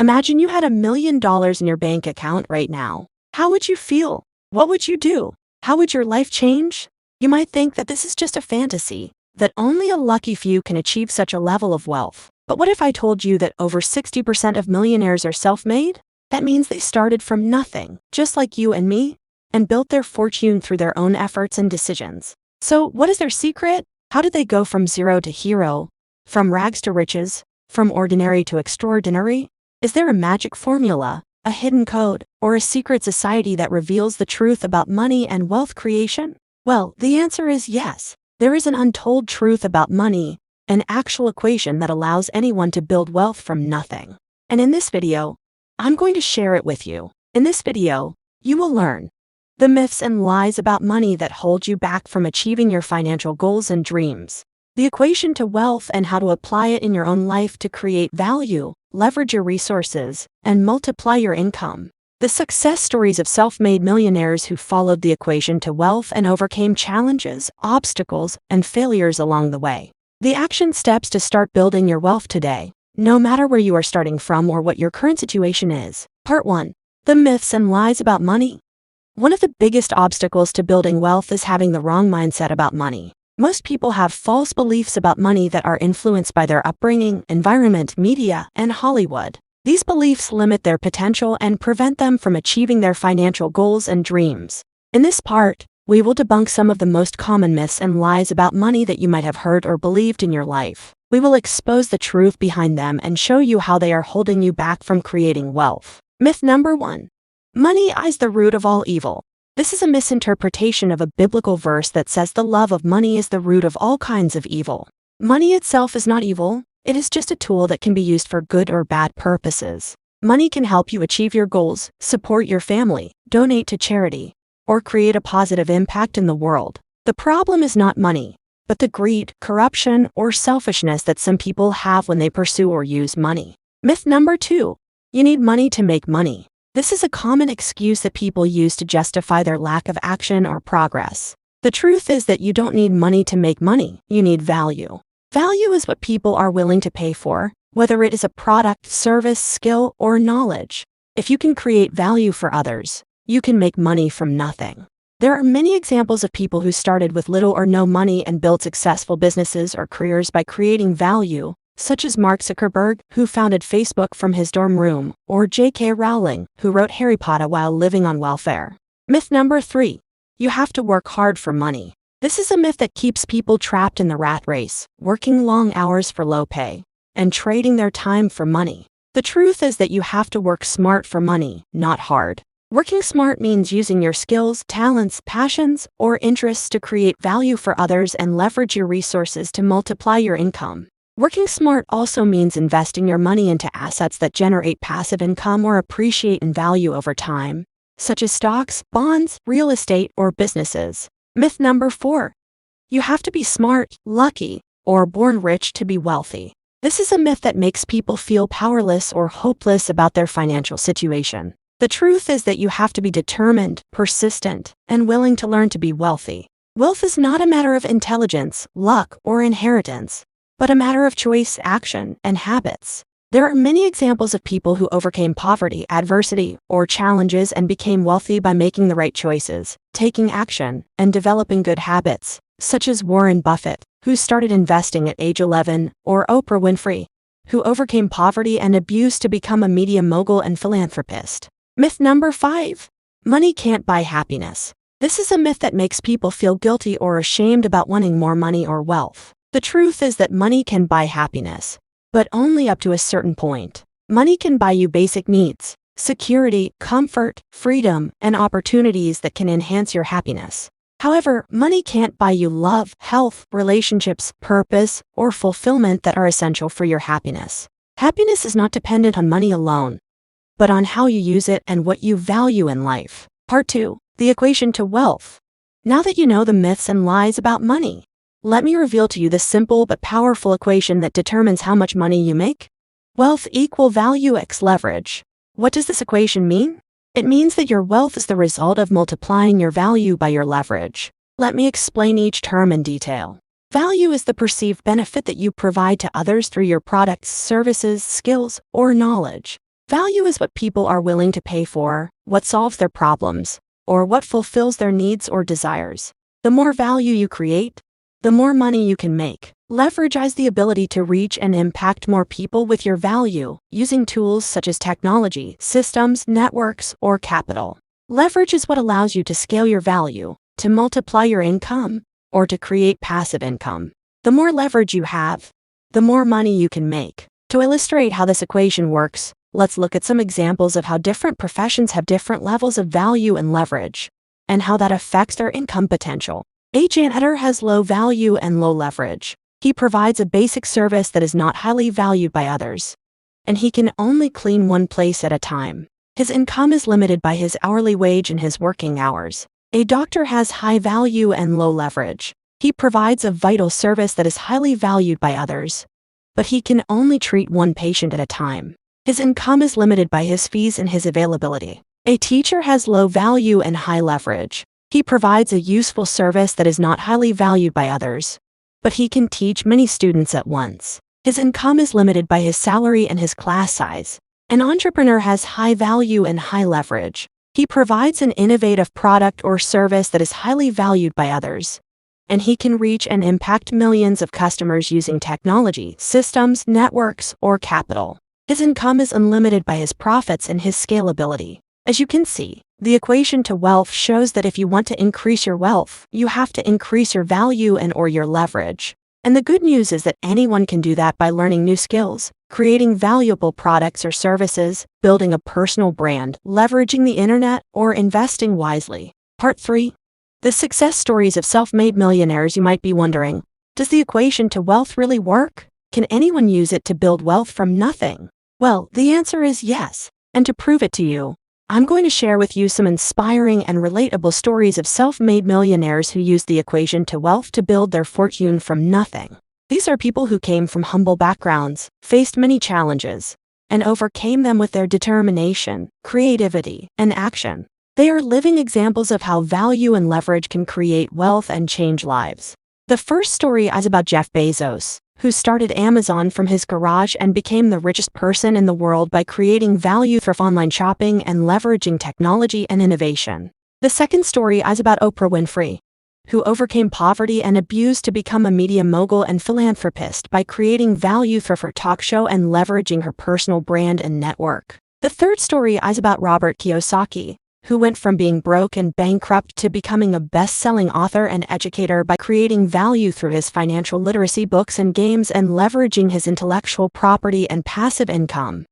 Imagine you had $1 million in your bank account right now. How would you feel? What would you do? How would your life change? You might think that this is just a fantasy, that only a lucky few can achieve such a level of wealth. But what if I told you that over 60% of millionaires are self-made? That means they started from nothing, just like you and me, and built their fortune through their own efforts and decisions. So what is their secret? How did they go from zero to hero? From rags to riches? From ordinary to extraordinary? Is there a magic formula, a hidden code, or a secret society that reveals the truth about money and wealth creation? Well, the answer is yes. There is an untold truth about money, an actual equation that allows anyone to build wealth from nothing. And in this video, I'm going to share it with you. In this video, you will learn the myths and lies about money that hold you back from achieving your financial goals and dreams, the equation to wealth and how to apply it in your own life to create value, leverage your resources, and multiply your income. The success stories of self-made millionaires who followed the equation to wealth and overcame challenges, obstacles, and failures along the way. The action steps to start building your wealth today, no matter where you are starting from or what your current situation is. Part 1. The myths and lies about money. One of the biggest obstacles to building wealth is having the wrong mindset about money. Most people have false beliefs about money that are influenced by their upbringing, environment, media, and Hollywood. These beliefs limit their potential and prevent them from achieving their financial goals and dreams. In this part, we will debunk some of the most common myths and lies about money that you might have heard or believed in your life. We will expose the truth behind them and show you how they are holding you back from creating wealth. Myth number 1. Money is the root of all evil. This is a misinterpretation of a biblical verse that says the love of money is the root of all kinds of evil. Money itself is not evil. It is just a tool that can be used for good or bad purposes. Money can help you achieve your goals, support your family, donate to charity, or create a positive impact in the world. The problem is not money, but the greed, corruption, or selfishness that some people have when they pursue or use money. Myth number 2. You need money to make money. This is a common excuse that people use to justify their lack of action or progress. The truth is that you don't need money to make money. You need value. Value is what people are willing to pay for, whether it is a product, service, skill, or knowledge. If you can create value for others, you can make money from nothing. There are many examples of people who started with little or no money and built successful businesses or careers by creating value, such as Mark Zuckerberg, who founded Facebook from his dorm room, or J.K. Rowling, who wrote Harry Potter while living on welfare. Myth number 3. You have to work hard for money. This is a myth that keeps people trapped in the rat race, working long hours for low pay, and trading their time for money. The truth is that you have to work smart for money, not hard. Working smart means using your skills, talents, passions, or interests to create value for others and leverage your resources to multiply your income. Working smart also means investing your money into assets that generate passive income or appreciate in value over time, such as stocks, bonds, real estate, or businesses. Myth number 4. You have to be smart, lucky, or born rich to be wealthy. This is a myth that makes people feel powerless or hopeless about their financial situation. The truth is that you have to be determined, persistent, and willing to learn to be wealthy. Wealth is not a matter of intelligence, luck, or inheritance, but a matter of choice, action, and habits. There are many examples of people who overcame poverty, adversity, or challenges and became wealthy by making the right choices, taking action, and developing good habits, such as Warren Buffett, who started investing at age 11, or Oprah Winfrey, who overcame poverty and abuse to become a media mogul and philanthropist. Myth number 5. Money can't buy happiness. This is a myth that makes people feel guilty or ashamed about wanting more money or wealth. The truth is that money can buy happiness, but only up to a certain point. Money can buy you basic needs, security, comfort, freedom, and opportunities that can enhance your happiness. However, money can't buy you love, health, relationships, purpose, or fulfillment that are essential for your happiness. Happiness is not dependent on money alone, but on how you use it and what you value in life. Part 2. The equation to wealth. Now that you know the myths and lies about money, let me reveal to you the simple but powerful equation that determines how much money you make. Wealth equal value x leverage. What does this equation mean? It means that your wealth is the result of multiplying your value by your leverage. Let me explain each term in detail. Value is the perceived benefit that you provide to others through your products, services, skills, or knowledge. Value is what people are willing to pay for, what solves their problems, or what fulfills their needs or desires. The more value you create, the more money you can make. Leverage has the ability to reach and impact more people with your value, using tools such as technology, systems, networks, or capital. Leverage is what allows you to scale your value, to multiply your income, or to create passive income. The more leverage you have, the more money you can make. To illustrate how this equation works, let's look at some examples of how different professions have different levels of value and leverage, and how that affects their income potential. A janitor has low value and low leverage. He provides a basic service that is not highly valued by others, and he can only clean one place at a time. His income is limited by his hourly wage and his working hours. A doctor has high value and low leverage. He provides a vital service that is highly valued by others, but he can only treat one patient at a time. His income is limited by his fees and his availability. A teacher has low value and high leverage. He provides a useful service that is not highly valued by others, but he can teach many students at once. His income is limited by his salary and his class size. An entrepreneur has high value and high leverage. He provides an innovative product or service that is highly valued by others, and he can reach and impact millions of customers using technology, systems, networks, or capital. His income is unlimited by his profits and his scalability. As you can see, the equation to wealth shows that if you want to increase your wealth, you have to increase your value and/or your leverage. And the good news is that anyone can do that by learning new skills, creating valuable products or services, building a personal brand, leveraging the internet, or investing wisely. Part 3. The success stories of self-made millionaires. You might be wondering, does the equation to wealth really work? Can anyone use it to build wealth from nothing? Well, the answer is yes. And to prove it to you, I'm going to share with you some inspiring and relatable stories of self-made millionaires who used the equation to wealth to build their fortune from nothing. These are people who came from humble backgrounds, faced many challenges, and overcame them with their determination, creativity, and action. They are living examples of how value and leverage can create wealth and change lives. The first story is about Jeff Bezos, who started Amazon from his garage and became the richest person in the world by creating value through online shopping and leveraging technology and innovation. The second story is about Oprah Winfrey, who overcame poverty and abuse to become a media mogul and philanthropist by creating value through her talk show and leveraging her personal brand and network. The third story is about Robert Kiyosaki, who went from being broke and bankrupt to becoming a best-selling author and educator by creating value through his financial literacy books and games and leveraging his intellectual property and passive income.